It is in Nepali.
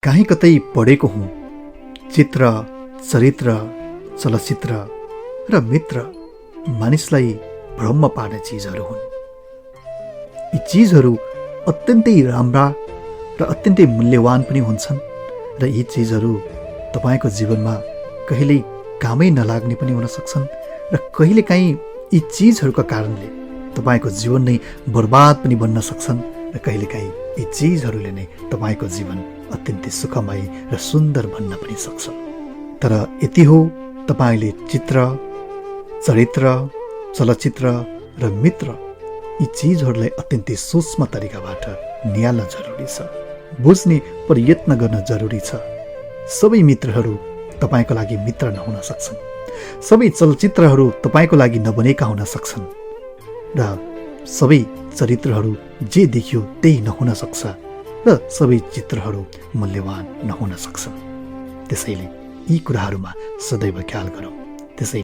कहीँ कतै पढेको हुँ, चित्र, चरित्र, चलचित्र र मित्र मानिसलाई भ्रममा पार्ने चिजहरू हुन्। यी चिजहरू अत्यन्तै राम्रा र अत्यन्तै मूल्यवान पनि हुन्छन् र यी चिजहरू तपाईँको जीवनमा कहिल्यै कामै नलाग्ने पनि हुन सक्छन् र कहिलेकाहीँ यी चिजहरूका कारणले तपाईँको जीवन नै बर्बाद पनि बन्न सक्छन् र कहिलेकाहीँ यी चिजहरूले नै तपाईँको जीवन अत्यन्तै सुखमय र सुन्दर बन्न पनि सक्छ। तर यति हो, तपाईँले चित्र, चरित्र, चलचित्र र मित्र यी चिजहरूलाई अत्यन्तै सूक्ष्म तरिकाबाट निहाल्न जरुरी छ, बुझ्ने प्रयत्न गर्न जरुरी छ। सबै मित्रहरू तपाईँको लागि मित्र नहुन सक्छन्, सबै चलचित्रहरू तपाईँको लागि नबनेका हुन सक्छन् र सबै चरित्रहरू जे देखियो त्यही नहुन सक्छ र सबै चित्रहरू मूल्यवान नहुन सक्छन्। त्यसैले यी कुराहरूमा सदैव ख्याल गरौँ। त्यसै